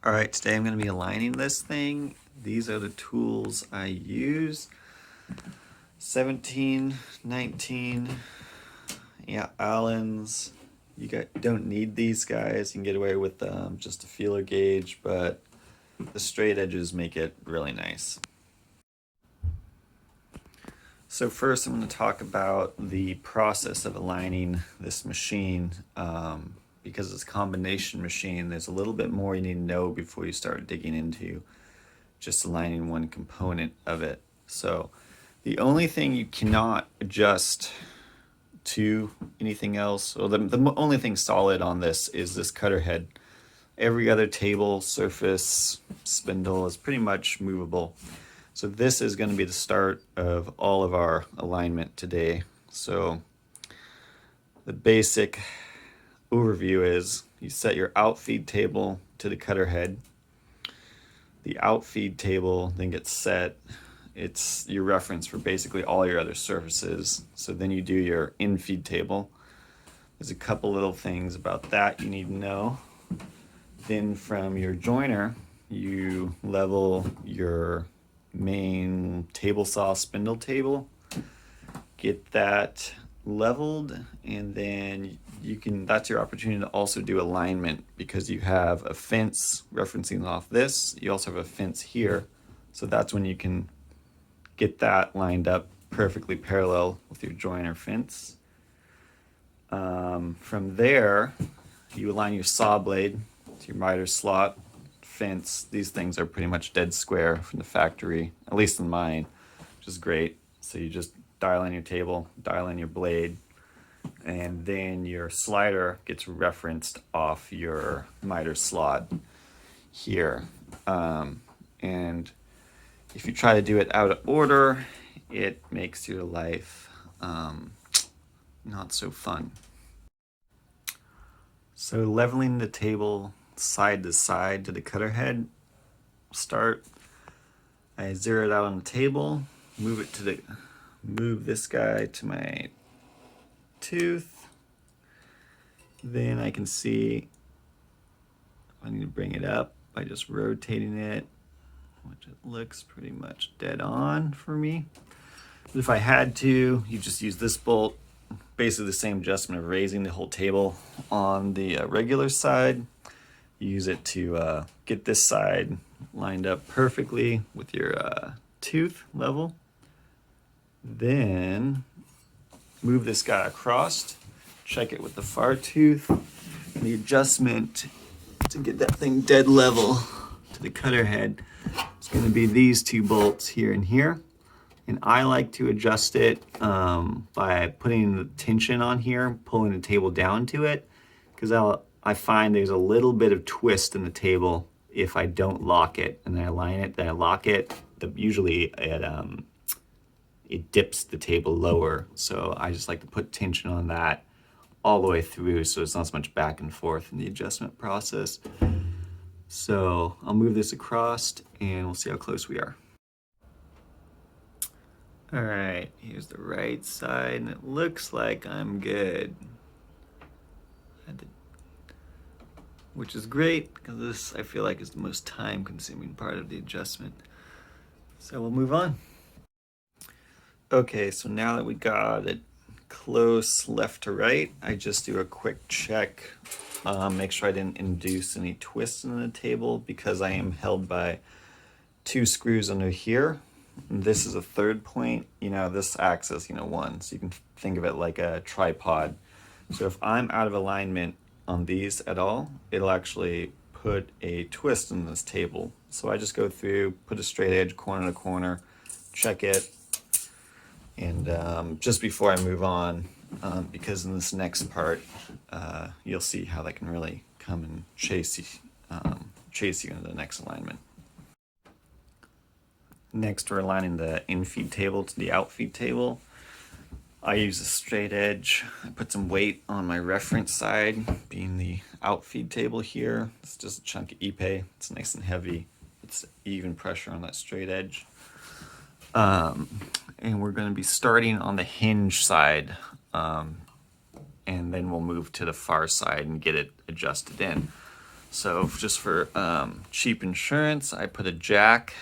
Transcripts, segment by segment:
All right, today I'm going to be aligning this thing. These are the tools I use. 17, 19, yeah, Allen's. Don't need these guys. You can get away with just a feeler gauge, but the straight edges make it really nice. So first I'm going to talk about the process of aligning this machine. Because it's a combination machine, there's a little bit more you need to know before you start digging into just aligning one component of it. So the only thing you cannot adjust to anything else, or the only thing solid on this is this cutter head. Every other table, surface, spindle is pretty much movable. So this is going to be the start of all of our alignment today. So the basic overview is you set your outfeed table to the cutter head. The outfeed table then gets set. It's your reference for basically all your other surfaces. So then you do your infeed table. There's a couple little things about that you need to know. Then from your joiner, you level your main table saw spindle table. Get that leveled, and then that's your opportunity to also do alignment, because you have a fence referencing off this. You also have a fence here, so that's when you can get that lined up perfectly parallel with your joiner fence. From there, you align your saw blade to your miter slot, fence. These things are pretty much dead square from the factory, at least in mine, which is great. So you just dial in your table, dial in your blade, and then your slider gets referenced off your miter slot here. And if you try to do it out of order, it makes your life not so fun. So leveling the table side to side to the cutter head, I zero it out on the table, move this guy to my tooth. Then I can see I need to bring it up by just rotating it, which it looks pretty much dead on for me. But if I had to, you just use this bolt, basically the same adjustment of raising the whole table on the regular side. You use it to get this side lined up perfectly with your tooth level. Then move this guy across, check it with the far tooth. And the adjustment to get that thing dead level to the cutter head is going to be these two bolts here and here. And I like to adjust it by putting the tension on here, pulling the table down to it, because I find there's a little bit of twist in the table if I don't lock it, and then I align it, then I lock it. Usually it dips the table lower, so I just like to put tension on that all the way through, so it's not so much back and forth in the adjustment process. So I'll move this across and we'll see how close we are. All right, here's the right side, and it looks like I'm good. Which is great, because this, I feel like, is the most time-consuming part of the adjustment. So we'll move on. Okay, so now that we got it close left to right, I just do a quick check, make sure I didn't induce any twists in the table, because I am held by two screws under here. And this is a third point. This acts as one, so you can think of it like a tripod. So if I'm out of alignment on these at all, it'll actually put a twist in this table. So I just go through, put a straight edge corner to corner, check it, and just before I move on, because in this next part, you'll see how that can really come and chase you into the next alignment. Next, we're aligning the infeed table to the outfeed table. I use a straight edge. I put some weight on my reference side, being the outfeed table here. It's just a chunk of Ipe. It's nice and heavy. It's even pressure on that straight edge. And we're going to be starting on the hinge side, and then we'll move to the far side and get it adjusted in. So just for cheap insurance, I put a jack,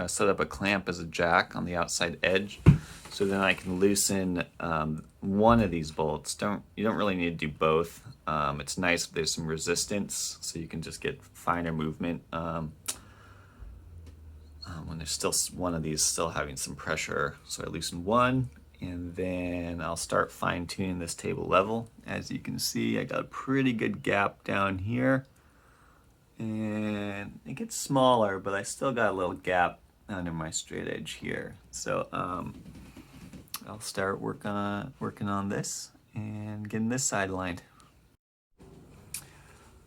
set up a clamp as a jack on the outside edge. So then I can loosen one of these bolts. You don't really need to do both. It's nice if there's some resistance, so you can just get finer movement when there's still one of these still having some pressure. So I loosen one, and then I'll start fine tuning this table level. As you can see, I got a pretty good gap down here, and it gets smaller, but I still got a little gap under my straight edge here. So I'll start working on this and getting this side aligned.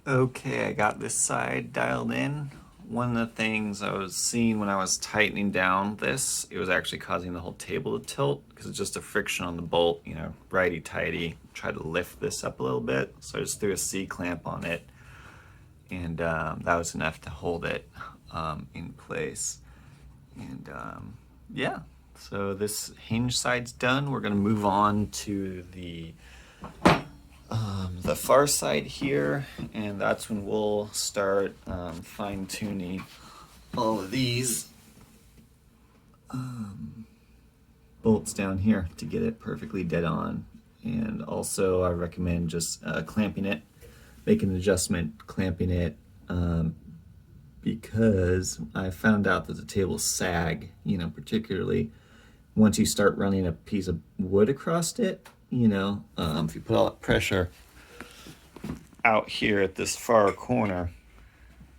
Okay, I got this side dialed in. One of the things I was seeing when I was tightening down this, it was actually causing the whole table to tilt because it's just a friction on the bolt, you know, righty-tighty. Tried to lift this up a little bit, so I just threw a C-clamp on it, and that was enough to hold it in place. And yeah, so this hinge side's done. We're gonna move on to the far side here, and that's when we'll start fine-tuning all of these bolts down here to get it perfectly dead on. And also I recommend just clamping it, making an adjustment, clamping it, because I found out that the tables sag, you know, particularly once you start running a piece of wood across it. You know, if you put all that pressure out here at this far corner,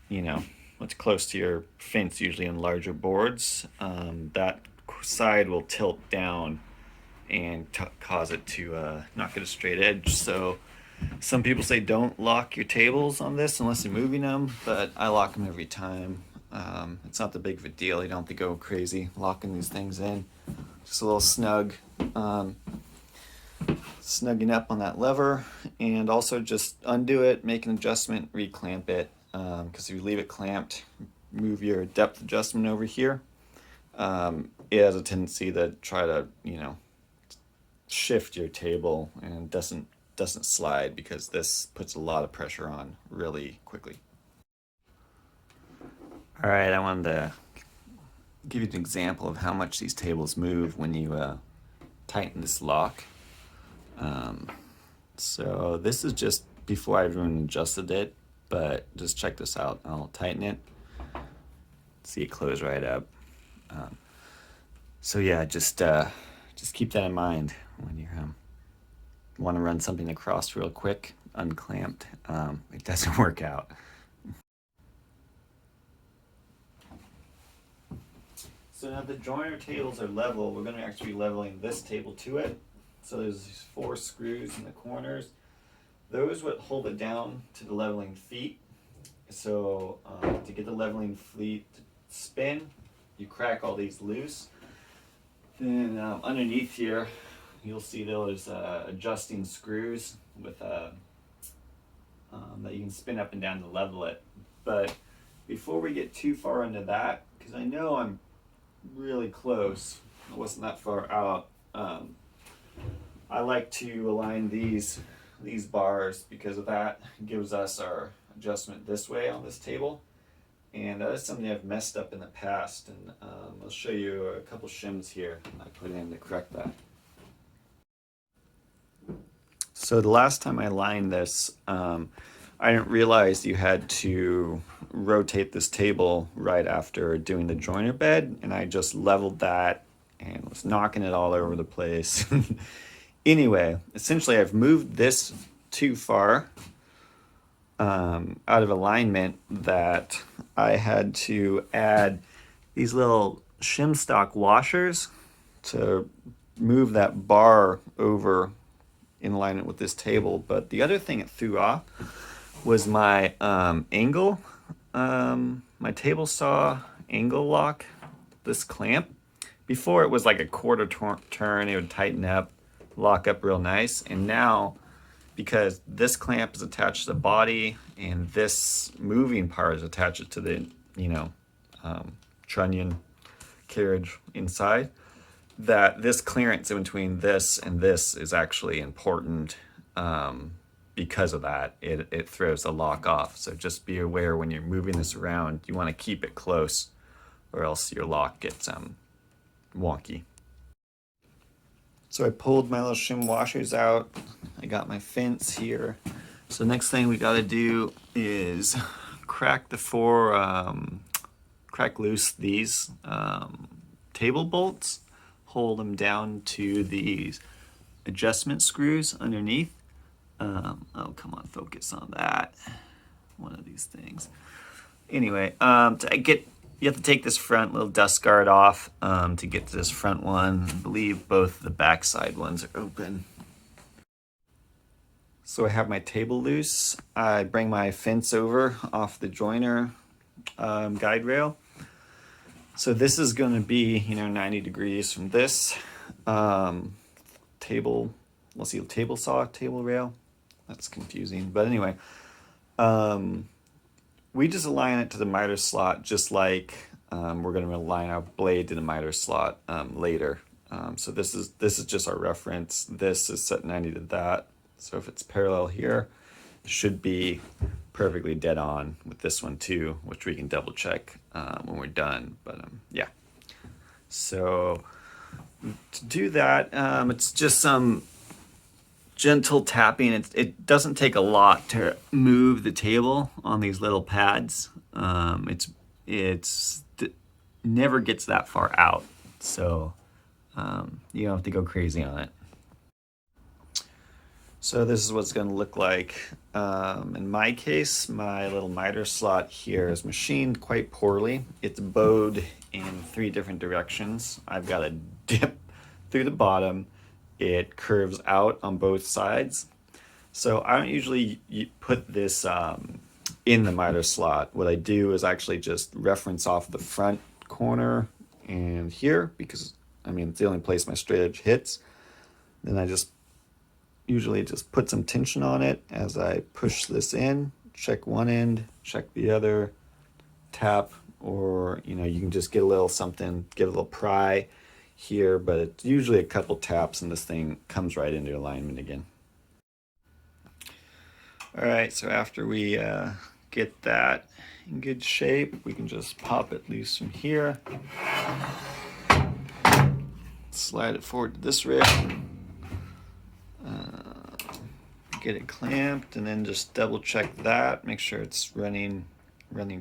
you know, it's close to your fence, usually in larger boards, that side will tilt down and cause it to not get a straight edge. So some people say don't lock your tables on this unless you're moving them, but I lock them every time. It's not that big of a deal. You don't have to go crazy locking these things in. Just a little snug. Snugging up on that lever, and also just undo it, make an adjustment, reclamp it, because if you leave it clamped, move your depth adjustment over here, it has a tendency to try to, you know, shift your table, and doesn't slide because this puts a lot of pressure on really quickly. All right, I wanted to give you an example of how much these tables move when you tighten this lock. So this is just before I even adjusted it, but just check this out. I'll tighten it. See it close right up. So yeah, just keep that in mind when you want to run something across real quick, unclamped. It doesn't work out. So now the joiner tables are level. We're going to actually be leveling this table to it. So there's these 4 screws in the corners. Those would hold it down to the leveling feet. So to get the leveling feet to spin, you crack all these loose. Then underneath here, you'll see those adjusting screws with that you can spin up and down to level it. But before we get too far into that, because I know I'm really close, I wasn't that far out. I like to align these bars because of that gives us our adjustment this way on this table, and that is something I've messed up in the past, and I'll show you a couple shims here I put in to correct that. So the last time I aligned this, I didn't realize you had to rotate this table right after doing the joiner bed, and I just leveled that and was knocking it all over the place. Anyway, essentially I've moved this too far out of alignment that I had to add these little shim stock washers to move that bar over in alignment with this table. But the other thing it threw off was my angle, my table saw angle lock, this clamp. Before it was like a quarter turn, it would tighten up, lock up real nice, and now because this clamp is attached to the body and this moving part is attached to the, you know, trunnion carriage inside, that this clearance in between this and this is actually important because of that, it throws the lock off. So just be aware when you're moving this around, you want to keep it close or else your lock gets wonky. So I pulled my little shim washers out. I got my fence here. So next thing we got to do is crack loose these table bolts, hold them down to these adjustment screws underneath. Oh, come on, focus on that. One of these things. Anyway, you have to take this front little dust guard off to get to this front one. I believe both the backside ones are open. So I have my table loose. I bring my fence over off the joiner guide rail. So this is going to be, 90 degrees from this table. Let's see, table saw, table rail. That's confusing, but anyway, we just align it to the miter slot, just like we're going to align our blade to the miter slot later. So this is just our reference. This is set 90 to that. So if it's parallel here, it should be perfectly dead on with this one too, which we can double check when we're done. But yeah. So to do that, it's just some gentle tapping. It doesn't take a lot to move the table on these little pads. It's never gets that far out, so you don't have to go crazy on it. So this is what it's going to look like. In my case, my little miter slot here is machined quite poorly. It's bowed in 3 different directions. I've got a dip through the bottom. It curves out on both sides. So I don't usually put this in the miter slot. What I do is actually just reference off the front corner and here, because it's the only place my straight edge hits. Then I usually just put some tension on it as I push this in, check one end, check the other, tap, or you can just get a little something, get a little pry here, but it's usually a couple taps and this thing comes right into alignment again. All right, so after we get that in good shape, we can just pop it loose from here, slide it forward to this rail, get it clamped, and then just double check that, make sure it's running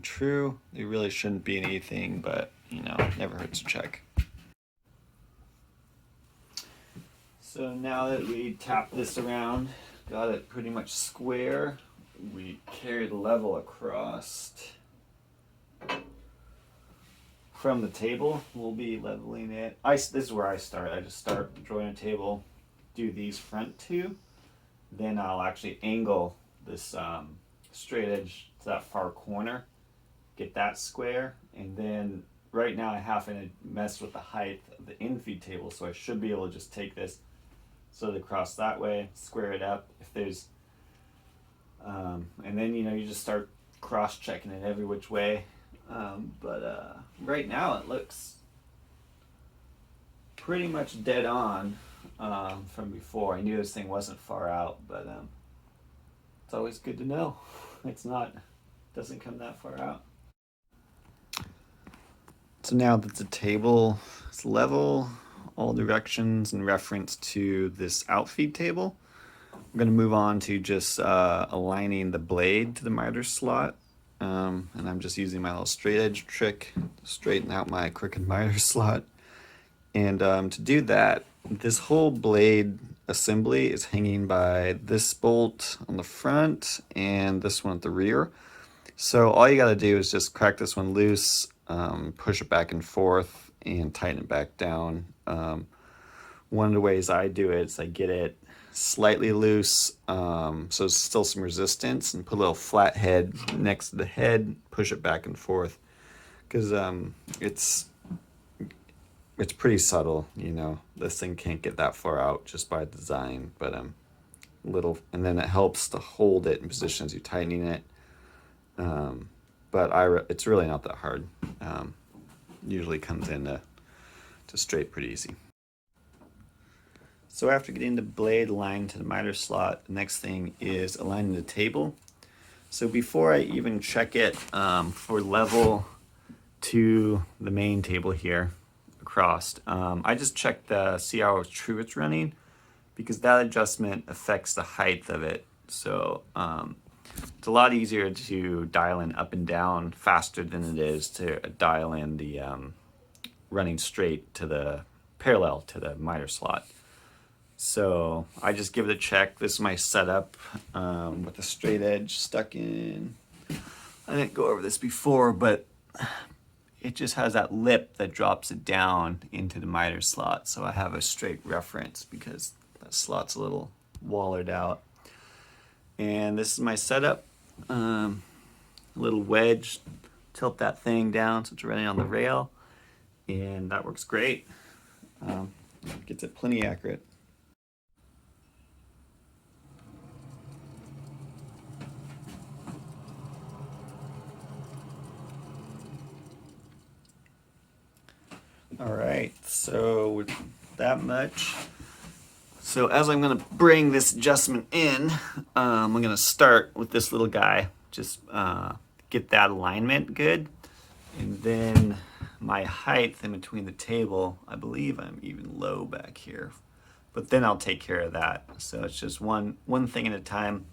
true. There really shouldn't be anything, but it never hurts to check. So now that we tap this around, got it pretty much square, we carry the level across from the table. We'll be leveling it. This is where I start. I just start the joiner table, do these front 2, then I'll actually angle this straight edge to that far corner, get that square, and then right now I haven't messed with the height of the infeed table, so I should be able to just take this so to cross that way, square it up if there's, and then you just start cross-checking it every which way. But right now it looks pretty much dead on from before. I knew this thing wasn't far out, but it's always good to know. Doesn't come that far out. So now that the table is level, all directions in reference to this outfeed table, I'm going to move on to just aligning the blade to the miter slot. And I'm just using my little straight edge trick to straighten out my crooked miter slot. And to do that, this whole blade assembly is hanging by this bolt on the front and this one at the rear. So all you got to do is just crack this one loose, push it back and forth, and tighten it back down. One of the ways I do it is I get it slightly loose, so there's still some resistance, and put a little flat head next to the head, push it back and forth, because it's pretty subtle, this thing can't get that far out just by design, but and then it helps to hold it in position as you're tightening it, but it's really not that hard. Usually comes in to straight pretty easy. So after getting the blade aligned to the miter slot, the next thing is aligning the table. So before I even check it for level to the main table here across, I just check to see how true it's running, because that adjustment affects the height of it. So it's a lot easier to dial in up and down faster than it is to dial in the running straight to the parallel to the miter slot. So I just give it a check. This is my setup with the straight edge stuck in. I didn't go over this before, but it just has that lip that drops it down into the miter slot. So I have a straight reference because that slot's a little wallered out. And this is my setup. A little wedge, tilt that thing down so it's running on the rail. And that works great. Gets it plenty accurate. All right, so with that much, so as I'm gonna bring this adjustment in, I'm gonna start with this little guy, just get that alignment good. And then my height in between the table, I believe I'm even low back here, but then I'll take care of that. So it's just one thing at a time.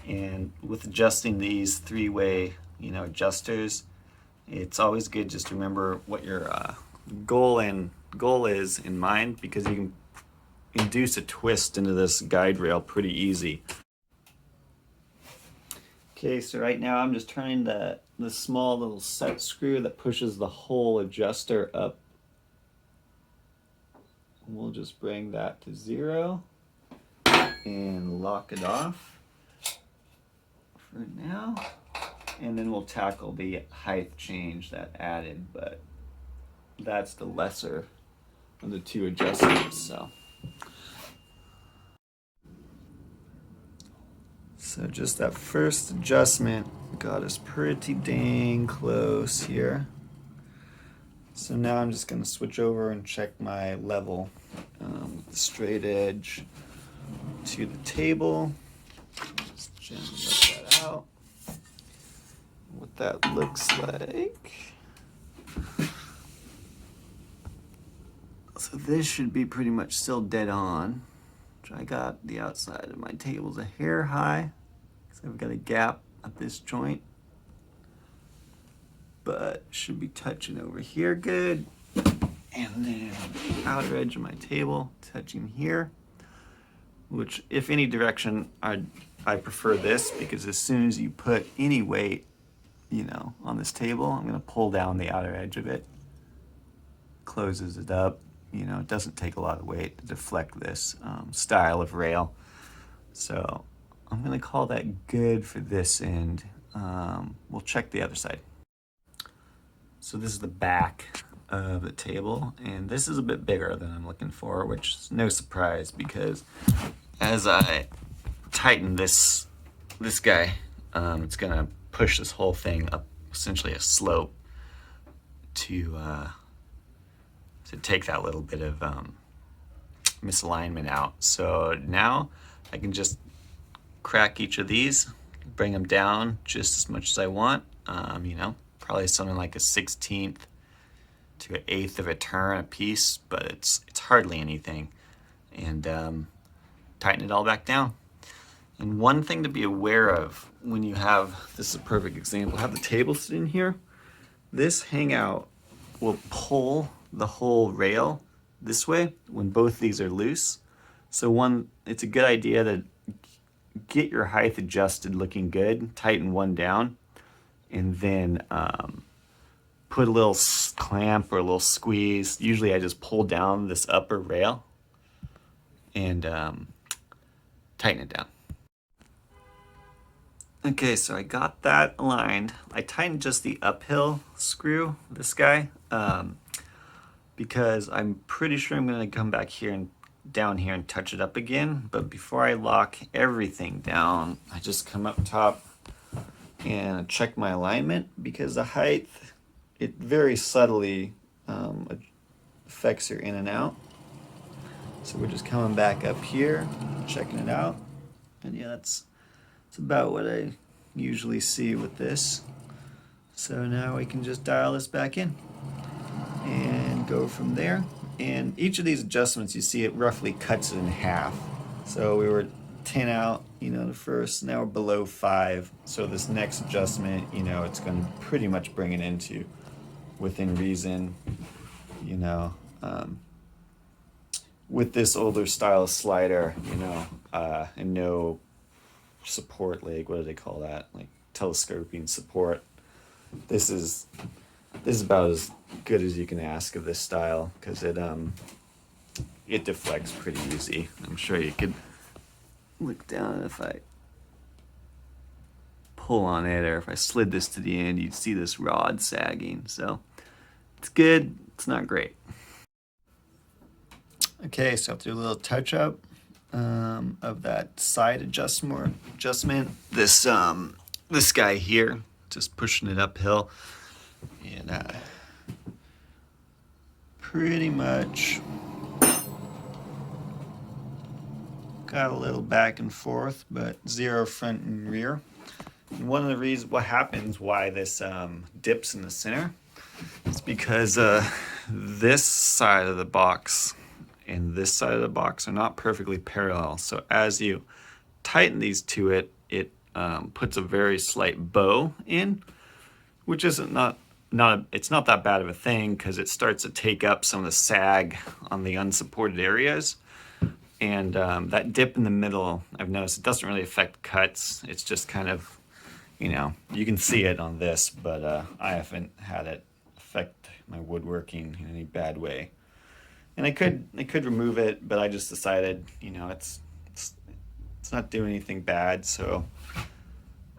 And with adjusting these three-way, adjusters, it's always good just to remember what your goal is in mind, because you can induce a twist into this guide rail pretty easy. Okay, so right now I'm just turning the small little set screw that pushes the whole adjuster up. We'll just bring that to 0 and lock it off for now. And then we'll tackle the height change that added, but that's the lesser of the two adjustments. So just that first adjustment got us pretty dang close here. So now I'm just going to switch over and check my level with the straight edge to the table. Just gently let that out. What that looks like. So this should be pretty much still dead on. I got the outside of my tables a hair high, because I've got a gap at this joint, but should be touching over here good. And then the outer edge of my table touching here, which if any direction, I prefer this, because as soon as you put any weight, on this table, I'm gonna pull down the outer edge of it, closes it up. It doesn't take a lot of weight to deflect this style of rail. So I'm gonna call that good for this end. We'll check the other side. So this is the back of the table, and this is a bit bigger than I'm looking for, which is no surprise, because as I tighten this guy, it's gonna push this whole thing up essentially a slope to take that little bit of misalignment out. So now I can just crack each of these, bring them down just as much as I want. Probably something like a 1/16 to an 1/8 of a turn a piece, but it's hardly anything. And tighten it all back down. And one thing to be aware of when you have, this is a perfect example, have the table sitting here, this hangout will pull the whole rail this way when both these are loose. So it's a good idea to get your height adjusted looking good, tighten one down, and then put a little clamp or a little squeeze. Usually I just pull down this upper rail and tighten it down. Okay, so I got that aligned. I tightened just the uphill screw, this guy, because I'm pretty sure I'm gonna come back here and down here and touch it up again. But before I lock everything down, I just come up top and check my alignment, because the height, it very subtly affects your in and out. So we're just coming back up here, checking it out. And yeah, that's about what I usually see with this. So now we can just dial this back in and go from there. And each of these adjustments, you see it roughly cuts it in half. So we were 10 out, the first, now we're below 5. So this next adjustment, it's going to pretty much bring it into within reason, with this older style slider, and no support leg, what do they call that? Like telescoping support. This is about as good as you can ask of this style, because it deflects pretty easy. I'm sure you could look down if I pull on it, or if I slid this to the end, you'd see this rod sagging. So it's good, it's not great. Okay, so I have to do a little touch up of that side adjustment. This guy here, just pushing it uphill, and pretty much got a little back and forth, but zero front and rear. And one of the reasons why this dips in the center is because this side of the box and this side of the box are not perfectly parallel. So as you tighten these to it, it puts a very slight bow in, which isn't it's not that bad of a thing, because it starts to take up some of the sag on the unsupported areas. And that dip in the middle, I've noticed it doesn't really affect cuts. It's just kind of, you can see it on this, but I haven't had it affect my woodworking in any bad way. And I could remove it, but I just decided, it's not doing anything bad. So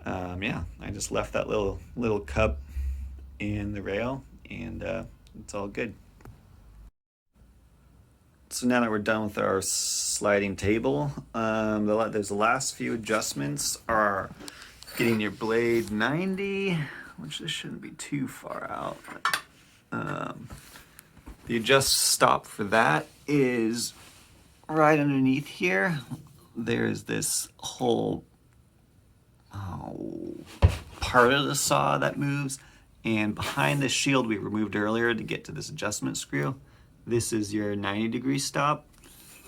yeah, I just left that little cup in the rail, and it's all good. So now that we're done with our sliding table, there's the last few adjustments are getting your blade 90, which this shouldn't be too far out. The adjust stop for that is right underneath here. There's this whole part of the saw that moves, and behind the shield we removed earlier to get to this adjustment screw, this is your 90-degree stop,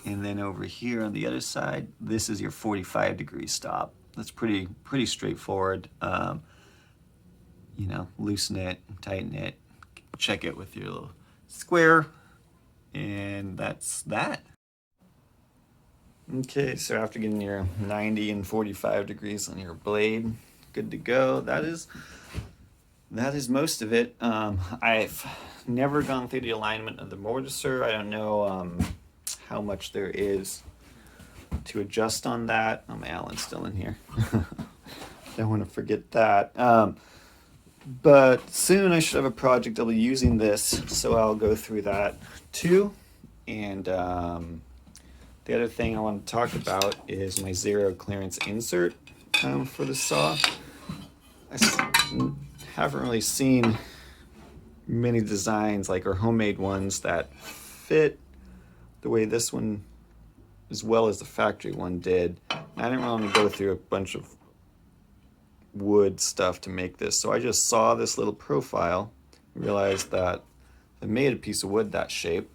and then over here on the other side, this is your 45-degree stop. That's pretty straightforward. Loosen it, tighten it, check it with your little square, and that's that. Okay, so after getting your 90 and 45 degrees on your blade, good to go. That is most of it. I've never gone through the alignment of the mortiser. I don't know how much there is to adjust on that. Oh, my Allen's still in here. Don't want to forget that. But soon I should have a project I'll be using this, so I'll go through that too. And the other thing I want to talk about is my zero clearance insert for the saw. I haven't really seen many designs or homemade ones that fit the way this one, as well as the factory one did. I didn't want to go through a bunch of wood stuff to make this, so I just saw this little profile, realized that if I made a piece of wood that shape,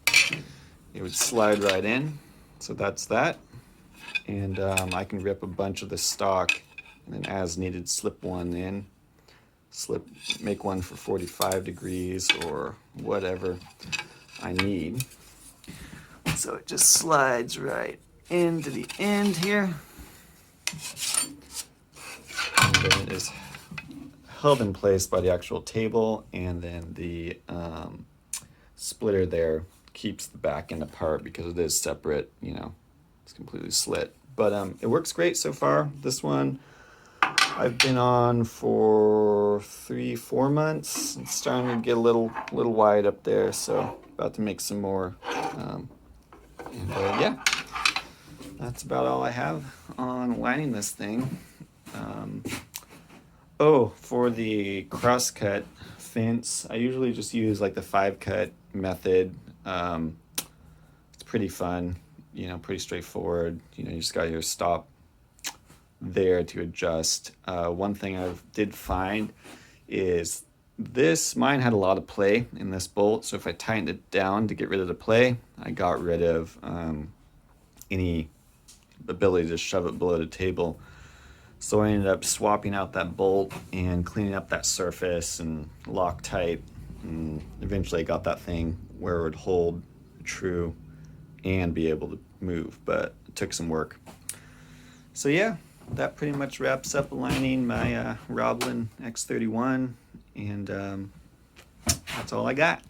it would slide right in. So that's that, and I can rip a bunch of the stock and then as needed slip one in, make one for 45 degrees or whatever I need. So it just slides right into the end here, and then it is held in place by the actual table, and then the splitter there keeps the back end apart because it is separate, it's completely slit. But it works great so far. This one I've been on for 3-4 months. It's starting to get a little wide up there, so about to make some more. Yeah, that's about all I have on lining this thing. For the cross-cut fence, I usually just use the 5-cut method. It's pretty fun. pretty straightforward. You just got your stop there to adjust. One thing I did find is mine had a lot of play in this bolt, so if I tightened it down to get rid of the play, I got rid of any ability to shove it below the table. So I ended up swapping out that bolt and cleaning up that surface and Loctite, and eventually I got that thing where it would hold true and be able to move, but it took some work. So yeah, that pretty much wraps up aligning my Robland X31, and that's all I got.